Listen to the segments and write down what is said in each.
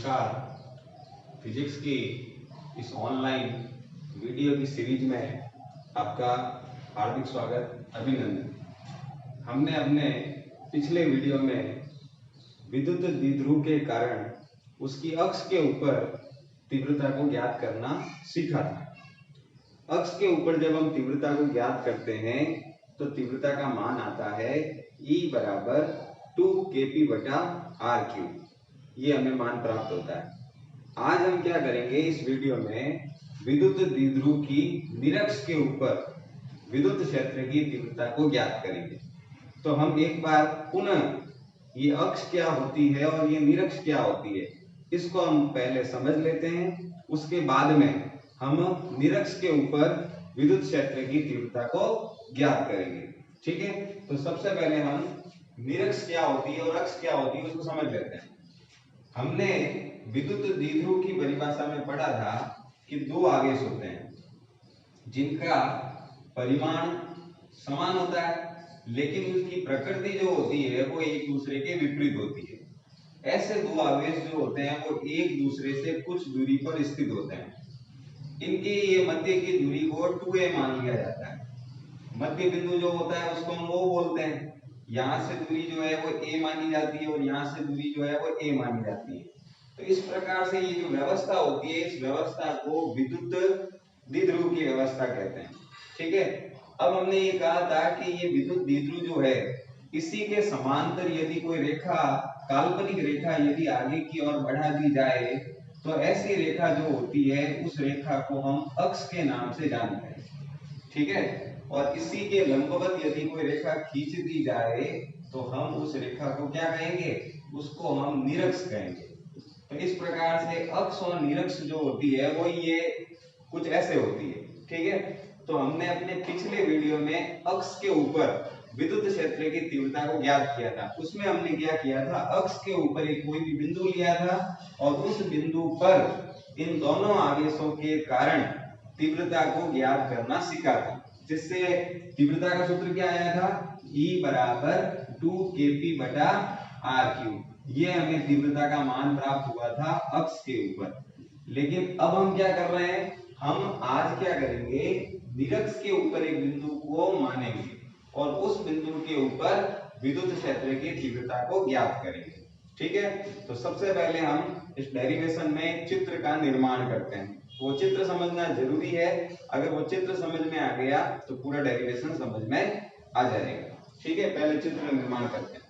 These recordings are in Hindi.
नमस्कार। फिजिक्स की इस ऑनलाइन वीडियो की सीरीज में आपका हार्दिक स्वागत, अभिनंदन। हमने अपने पिछले वीडियो में विद्युत द्विध्रुव के कारण उसकी अक्ष के ऊपर तीव्रता को ज्ञात करना सीखा था। अक्ष के ऊपर जब हम तीव्रता को ज्ञात करते हैं तो तीव्रता का मान आता है E बराबर 2kp/r³। ये हमें मान प्राप्त होता है। आज हम क्या करेंगे, इस वीडियो में विद्युत द्विध्रुव की निरक्ष के ऊपर विद्युत क्षेत्र की तीव्रता को ज्ञात करेंगे। तो हम एक बार पुनः ये अक्ष क्या होती है और ये निरक्ष क्या होती है, इसको हम पहले समझ लेते हैं। उसके बाद में हम निरक्ष के ऊपर विद्युत क्षेत्र की तीव्रता को ज्ञात करेंगे। ठीक है, तो सबसे पहले हम निरक्ष क्या होती है और अक्ष क्या होती है उसको समझ लेते हैं। हमने विद्युत द्विध्रुव की परिभाषा में पढ़ा था कि दो आवेश होते हैं जिनका परिमाण समान होता है, लेकिन उसकी प्रकृति जो होती है वो एक दूसरे के विपरीत होती है। ऐसे दो आवेश जो होते हैं वो एक दूसरे से कुछ दूरी पर स्थित होते हैं। इनकी ये मध्य की दूरी को 2a मान लिया जाता है। मध्य बिंदु जो होता है उसको हम O बोलते हैं। यहाँ से दूरी जो है वो a मानी जाती है और यहाँ से दूरी जो है वो a मानी जाती है। तो इस प्रकार से ये जो व्यवस्था होती है, इस व्यवस्था को विद्युत द्विध्रुव की व्यवस्था कहते हैं। ठीक है, अब हमने ये कहा था कि ये विद्युत द्विध्रुव जो है, इसी के समांतर यदि कोई रेखा, काल्पनिक रेखा यदि आगे की ओर बढ़ा दी जाए तो ऐसी रेखा जो होती है उस रेखा को हम अक्ष के नाम से जानते हैं। ठीक है, और इसी के लंबवत यदि कोई रेखा खींच दी जाए तो हम उस रेखा को क्या कहेंगे, उसको हम निरक्ष कहेंगे। तो इस प्रकार से अक्ष और निरक्ष जो होती है वो ये कुछ ऐसे होती है। ठीक है, तो हमने अपने पिछले वीडियो में अक्ष के ऊपर विद्युत क्षेत्र की तीव्रता को ज्ञात किया था। उसमें हमने क्या किया था, अक्ष के ऊपर एक कोई भी बिंदु लिया था और उस बिंदु पर इन दोनों आवेशों के कारण तीव्रता को ज्ञात करना सीखा था, जिससे तीव्रता का सूत्र क्या आया था, E बराबर 2kp/r³। ये हमें तीव्रता का मान प्राप्त हुआ था अक्ष के ऊपर। लेकिन अब हम क्या कर रहे हैं, हम आज क्या करेंगे, निरक्ष के ऊपर एक बिंदु को मानेंगे और उस बिंदु के ऊपर विद्युत क्षेत्र की तीव्रता को ज्ञात करेंगे। ठीक है, तो सबसे पहले हम इस डेरिवेशन में चित्र का निर्माण करते हैं। वो चित्र समझना जरूरी है। अगर वो चित्र समझ में आ गया तो पूरा डेरिवेशन समझ में आ जाएगा। ठीक है, पहले चित्र का निर्माण करते हैं।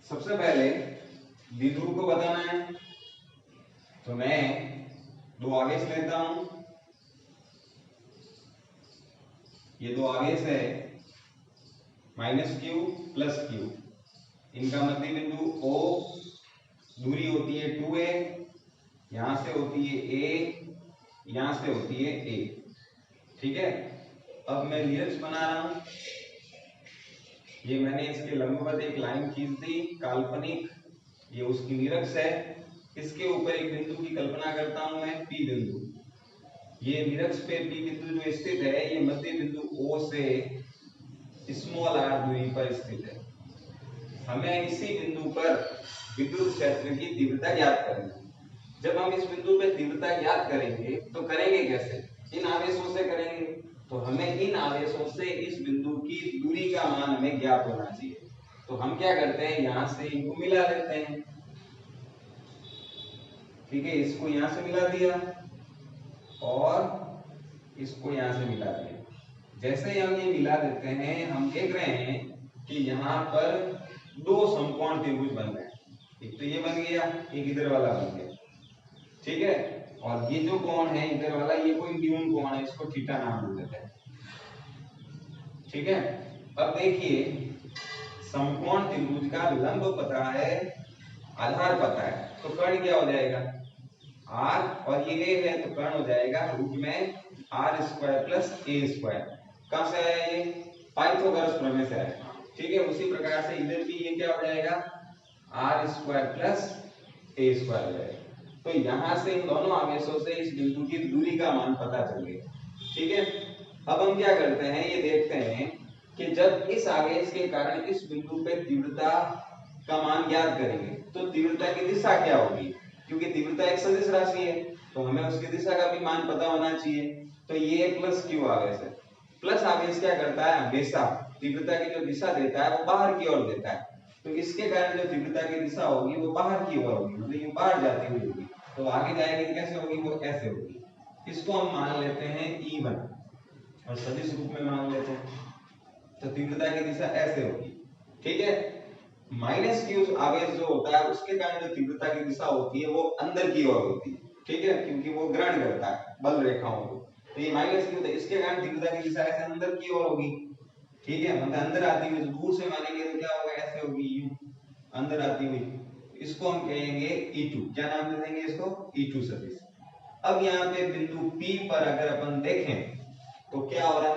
सबसे पहले द्विध्रुव को बताना है, तो मैं दो आवेश लेता हूं। ये दो आवेश है -q + q। इनका मध्य बिंदु O, दूरी होती है 2a, यहां से होती है a, यहां से होती है a। ठीक है, अब मैं निरक्ष बना रहा हूं। ये मैंने इसके लंबवत एक लाइन खींच दी काल्पनिक, ये उसकी निरक्ष है। इसके ऊपर एक बिंदु की कल्पना करता हूं मैं, P बिंदु। ये निरक्ष पे P बिंदु जो स्थित है, ये मध्य बिंदु O से r दूरी पर स्थित है। हमें इसी बिंदु पर विद्युत क्षेत्र की तीव्रता ज्ञात करनी है। जब हम इस बिंदु पे तीव्रता ज्ञात करेंगे तो करेंगे कैसे, इन आवेशों से करेंगे। तो हमें इन आवेशों से इस बिंदु की दूरी का मान हमें ज्ञात होना चाहिए। तो हम क्या करते हैं, यहां से इनको मिला देते हैं। ठीक है, इसको यहां से मिला दिया और इसको यहां से मिला दिया। जैसे ही हम ये मिला देते हैं, हम देख रहे हैं कि यहाँ पर दो समकोण त्रिभुज बन गए। एक तो ये बन गया, एक इधर वाला बन गया। ठीक है, और ये जो कोण है इधर वाला, ये कोई न्यून कोण है, इसको थीटा नाम देते हैं। ठीक है, अब देखिए, समकोण त्रिभुज का लंब पता है, आधार पता है, तो कर्ण क्या हो जाएगा, r, और ये a है तो कर्ण हो जाएगा रूट में r² + a²। कहां से आया ये, पाइथागोरस प्रमेय से आया। ठीक है, उसी प्रकार से इधर भी ये क्या हो जाएगा, r² + a² हो जाएगा। तो यहां से इन दोनों आवेशों से इस बिंदु की दूरी का मान पता चल गया। ठीक है, अब हम क्या करते हैं, ये देखते हैं कि जब इस आवेश के कारण इस बिंदु पे तीव्रता का मान ज्ञात करेंगे तो तीव्रता की दिशा क्या होगी, क्योंकि तीव्रता एक सदिश राशि है तो हमें उसकी दिशा का भी मान पता होना चाहिए। तो ये प्लस क्यू आवेश है। प्लस आवेश क्या करता है, हमेशा तीव्रता की जो दिशा देता है वो बाहर की ओर देता है, तो इसके कारण जो तीव्रता की दिशा होगी वो बाहर की ओर होगी, मतलब ये बाहर जाती हुई होगी। तो आगे जाएगी कैसे होगी, वो ऐसे होगी। इसको हम मान लेते हैं E1 और सदिश रूप में मान लेते हैं, तो तीव्रता की दिशा ऐसे होगी। ठीक है, माइनस क्यू आवेश जो होता है उसके कारण जो तीव्रता की दिशा होती है वो अंदर की ओर होती है। ठीक है, क्योंकि वो ग्रहण करता है बल रेखाओं को, तो ये माइनस क्यू इसके कारण तीव्रता की दिशा ऐसे अंदर की ओर होगी। ठीक है, मतलब अंदर आती हुई, दूर से मानेंगे तो क्या होगा, ऐसे होगी यू, अंदर आती हुई। इसको हम कहेंगे E2, क्या नाम दे देंगे इसको, E2 सदिश। अब यहाँ पे बिंदु P पर अगर अपन देखें तो क्या हो रहा है,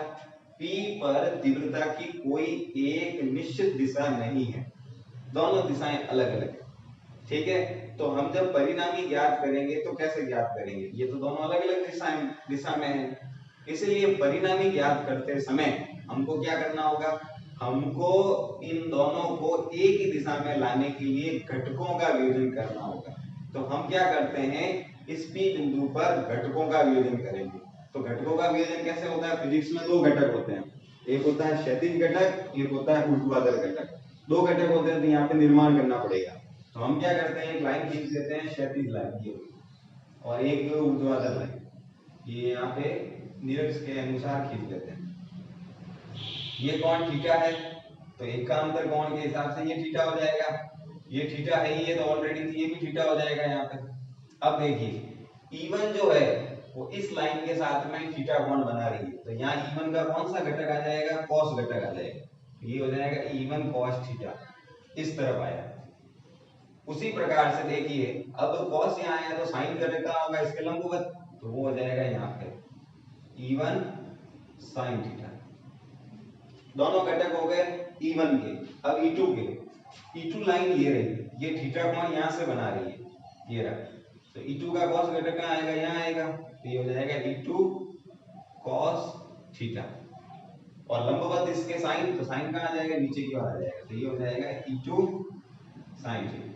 P पर तीव्रता की कोई एक निश्चित दिशा नहीं है, दोनों दिशाएं अलग अलग है। ठीक है, तो हम जब परिणामी ज्ञात करेंगे तो कैसे ज्ञात करेंगे, ये तो दोनों अलग अलग दिशा में है। इसलिए परिणामी ज्ञात करते समय हमको क्या करना होगा, हमको इन दोनों को एक ही दिशा में लाने के लिए घटकों का वियोजन करना होगा। तो हम क्या करते हैं, इस P बिंदु पर घटकों का वियोजन करेंगे। तो घटकों का वियोजन कैसे होता है, फिजिक्स में दो घटक होते हैं, एक होता है क्षैतिज घटक, एक होता है ऊर्ध्वाधर घटक। दो घटक होते हैं तो यहाँ पे निर्माण करना पड़ेगा। तो हम क्या करते हैं, एक लाइन खींच देते हैं क्षैतिज लाइन ये, और एक ऊर्ध्वाधर लाइन ये यहाँ पे निरक्ष के अनुसार खींच देते हैं। ये कोण थीटा है, तो एकांतर कोण के हिसाब से ये थीटा हो जाएगा। ये थीटा है, ये तो ऑलरेडी थी, ये भी थीटा हो जाएगा यहाँ पे। अब देखिए E1 जो है वो इस लाइन के साथ में थीटा कोण बना रही है, तो यहाँ E1 का कौन सा घटक आ जाएगा, cos घटक आ जाएगा। ये हो जाएगा E1 cos थीटा, इस तरफ आया। उसी प्रकार से देखिए अब cos यहाँ आया तो sin घटक कहाँ होगा, इसके लंबवत, तो वो हो जाएगा यहाँ पे E1 sin थीटा। दोनों घटक हो गए E1 के। अब E2 के, E2 लाइन ये रही, ये थीटा कोण यहाँ से बना रही है, ये रहा। तो E2 का cos घटक कहाँ आएगा, यहाँ आएगा, तो ये हो जाएगा E2 cos थीटा। और लंबवत इसके sin, तो sin कहाँ आ जाएगा, नीचे की ओर आ जाएगा, तो ये हो जाएगा E2 sin थीटा।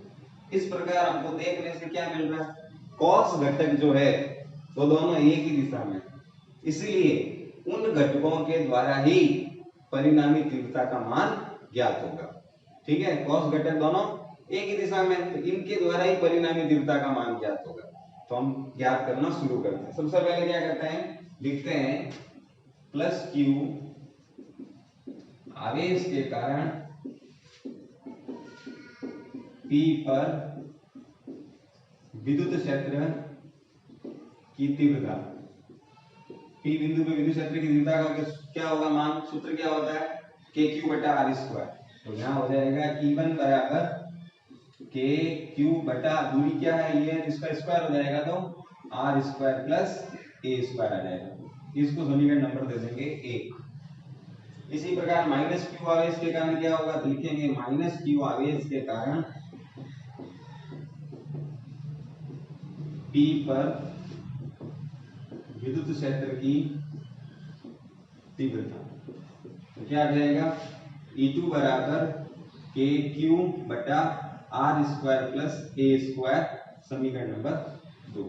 इस प्रकार हमको देखने से क्या मिल रहा है, cos घटक जो है वो दोनों एक ही दिशा में, इसलिए उन घटकों के द्वारा ही परिणामी तीव्रता का मान ज्ञात होगा। ठीक है, cos घटक दोनों एक ही दिशा में, तो इनके द्वारा ही परिणामी तीव्रता का मान ज्ञात होगा। तो हम ज्ञात करना शुरू करते हैं। सबसे पहले क्या करते हैं, लिखते हैं प्लस क्यू आवेश के कारण P पर विद्युत क्षेत्र की तीव्रता। P बिंदु पे विद्युत क्षेत्र की तीव्रता का क्या होगा मान, सूत्र क्या होता है, KQ/R²। तो यहाँ हो जाएगा E1 बराबर KQ/ दूरी क्या है, ये इसका स्क्वायर हो जाएगा तो R² प्लस A² आ जाएगा। इसको समीकरण नंबर दे देंगे 1। इसी प्रकार माइनस क्यू आवेश के कारण क्या होगा, तो लिखेंगे माइनस क्यू आवेश के कारण P पर विद्युत क्षेत्र की तीव्रता। तो क्या आ जाएगा, E2 बराबर KQ/R² प्लस A², समीकरण नंबर 2।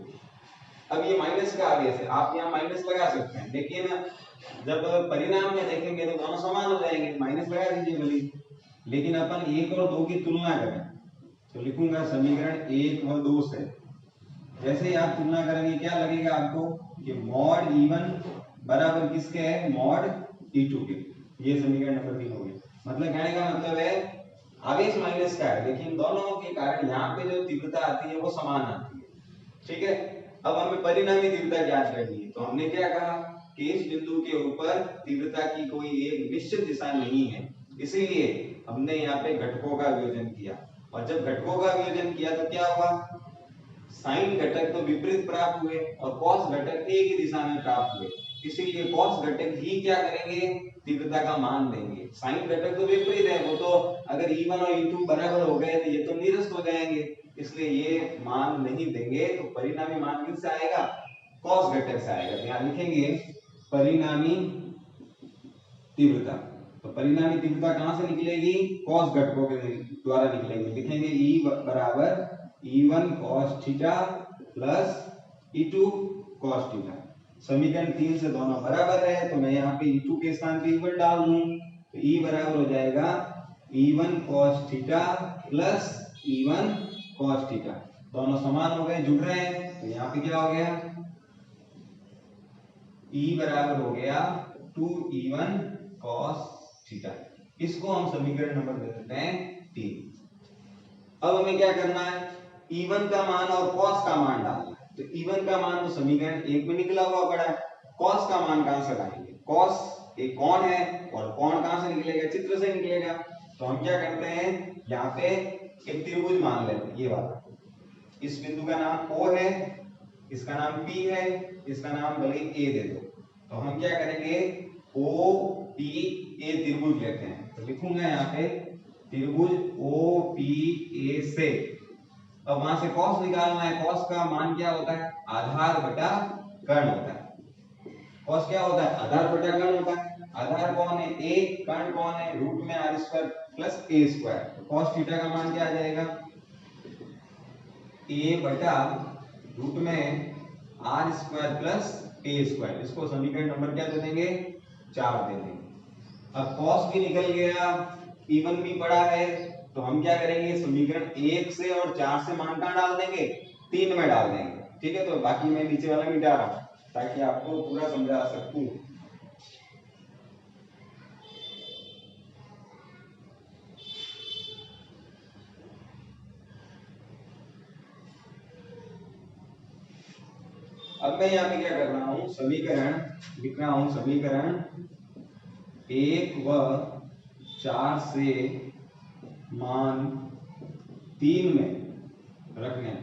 अब ये माइनस का आवेश है, आप यहाँ माइनस लगा सकते हैं, लेकिन जब परिणाम में देखेंगे तो दोनों समान हो जाएंगे, माइनस लगा दीजिए भले। लेकिन अपन 1 और 2 की तुलना करें तो लिखूंगा समीकरण 1 व 2 से। जैसे ही आप तुलना करेंगे क्या लगेगा आपको कि मॉड E1 बराबर किसके है, मॉड E2 के। ये समीकरण नंबर 3 हो गया। मतलब कहने का मतलब है आवेश माइनस का है, लेकिन दोनों के कारण यहाँ पे जो तीव्रता आती है वो समान आती है। ठीक है, अब हमें परिणामी तीव्रता ज्ञात करनी है, तो हमने क्या कहा कि इस बिंदु के ऊपर तीव्रता की कोई एक निश्चित दिशा नहीं है, इसीलिए हमने यहाँ पे घटकों का वियोजन किया। और जब घटकों का वियोजन किया तो क्या हुआ, साइन घटक तो विपरीत प्राप्त हुए और cos घटक एक ही दिशा में प्राप्त हुए, इसीलिए cos घटक ही क्या करेंगे, तीव्रता का मान देंगे। साइन घटक तो विपरीत है, वो तो अगर E1 और E2 बराबर हो गए तो ये तो निरस्त हो जाएंगे, इसलिए ये मान नहीं देंगे। तो परिणामी मान किससे आएगा, cos घटक से आएगा। तो यहाँ लिखेंगे परिणामी तीव्रता। तो तो परिणामी तीव्रता कहां से निकलेगी? कॉस घटकों के द्वारा निकलेगी। लिखेंगे E बराबर E1 cos theta plus E2 cos theta. समीकरण 3 से दोनों बराबर है तो मैं यहाँ पे E2 के स्थान पे E1 डाल दूं तो E बराबर हो जाएगा E1 cos theta plus E1 cos theta. दोनों समान हो गए, जुड़ रहे हैं, तो यहाँ पे क्या हो गया? E बराबर हो गया 2E1 cos थीटा। इसको हम समीकरण नंबर दे देते हैं 3। अब हमें क्या करना है? E1 का मान और cos का मान डालना है। तो E1 का मान तो समीकरण 1 में निकला हुआ पड़ा है, cos का मान कहां से लाएंगे? cos एक कोण है और कोण कहां से निकलेगा? चित्र से निकलेगा। तो हम क्या करते हैं, यहाँ पे एक त्रिभुज मान लेते हैं, ये वाला। इस बिंदु का नाम O है, इसका नाम P है, इसका नाम भले A दे दो। तो हम क्या करेंगे, OPA त्रिभुज लेते हैं। तो लिखूंगा यहाँ पे त्रिभुज OPA से। अब वहां से cos निकालना है। cos का मान क्या होता है? आधार बटा कर्ण होता है। cos क्या होता है? आधार बटा कर्ण होता है। आधार कौन है? A, कर्ण कौन है? रूट में r square plus a square. तो cos थीटा का मान क्या आ जाएगा? a बटा रूट में r square plus a square. इसको समीकरण नंबर क्या दे देंगे? 4 दे देंगे। अब cos भी निकल गया, E1 भी पड़ा है, तो हम क्या करेंगे, समीकरण 1 से और 4 से मान कहां डाल देंगे? 3 में डाल देंगे। ठीक है, तो बाकी मैं नीचे वाला मिटा रहा हूं ताकि आपको पूरा समझा सकूं। अब मैं यहाँ पे क्या कर रहा हूं, समीकरण लिख रहा हूं। समीकरण 1 व 4 से मान 3 में रखने।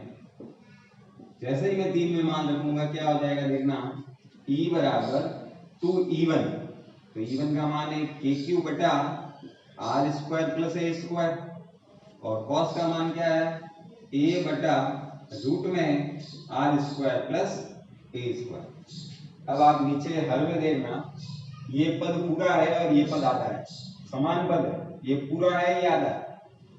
जैसे ही मैं 3 में मान रखूंगा क्या हो जाएगा देखना, E बराबर 2E1। तो E1 का मान है KQ बटा R square plus A square, और cos का मान क्या है? A बटा रूट में R square plus A square. अब आप नीचे हल में देखना, ये पद पूरा है और ये पद आधा है, समान पद है। ये पूरा है, ये आधा है,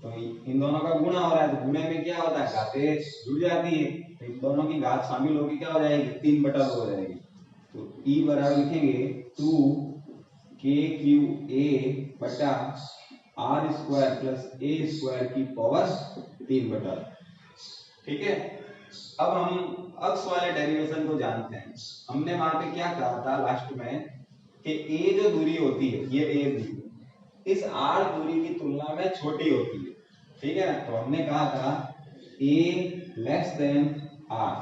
तो इन दोनों का गुणा हो रहा है। तो गुणे में क्या होता है? घातें जुड़ जाती है, तो इन दोनों की घात शामिल होगी, क्या हो जाएगी? 3/2 हो जाएगी। तो E बराबर लिखेंगे 2KQA बटा R square plus A square की पावर 3/2। ठीक है, अब हम अक्ष वाले डेरिवेशन को जानते हैं। हमने वहां पे क्या कहा था लास्ट में कि A जो दूरी होती है, ये A दूरी इस R दूरी की तुलना में छोटी होती है। ठीक है ना, तो हमने कहा था A लेस देन R।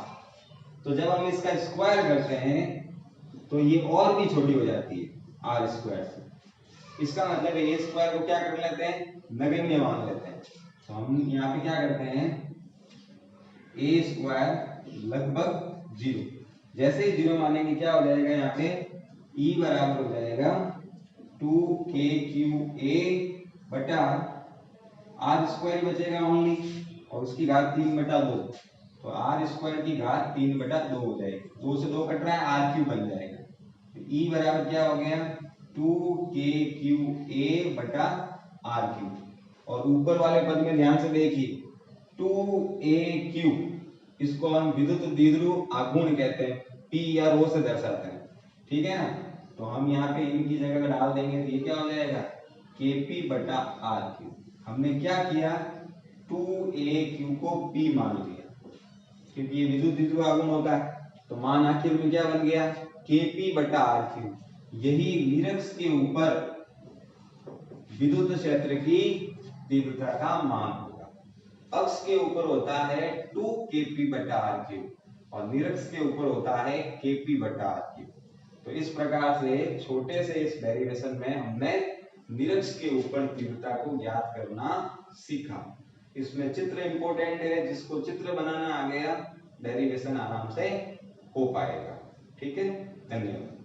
तो जब हम इसका स्क्वायर करते हैं तो ये और भी छोटी हो जाती है R स्क्वायर से। इसका मतलब A स्क्वायर को क्या कर लेते हैं? नगण्य मान लेते हैं। तो हम यहाँ पे क्या करते हैं, A स्क्वायर लगभग 0। जैसे ही 0 मानेंगे क्या हो जाएगा, यहाँ पे E बराबर हो जाएगा 2KQA बटा R स्क्वायर बचेगा ओनली, और उसकी घात 3/2। तो R स्क्वायर की घात 3/2 हो जाएगी। 2 से 2 कट रहा है, R क्यूब बन जाएगा। तो E बराबर क्या हो गया? 2KQA बटा R क्यूब। और ऊपर वाले पद में ध्यान से देखिए 2AQ, इसको हम विद्युत द्विध्रुव आघूर्ण कहते हैं, P या रो से दर्शाते हैं। ठीक है ना, तो हम यहाँ पे इनकी जगह डाल देंगे तो ये क्या हो जाएगा? KP बटा R क्यूब। हमने क्या किया, 2AQ को P मान लिया, क्योंकि ये विद्युत द्विध्रुव आघूर्ण होता है। तो मान आखिर में क्या बन गया? KP बटा R क्यूब। यही निरक्ष के ऊपर विद्युत क्षेत्र की तीव्रता का मान होगा। अक्ष के ऊपर होता है 2KP बटा R क्यूब और निरक्ष के ऊपर होता है KP बटा R क्यूब। तो इस प्रकार से छोटे से इस डेरिवेशन में हमने निरक्ष के ऊपर तीव्रता को ज्ञात करना सीखा। इसमें चित्र इंपॉर्टेंट है, जिसको चित्र बनाना आ गया डेरिवेशन आराम से हो पाएगा। ठीक है, धन्यवाद।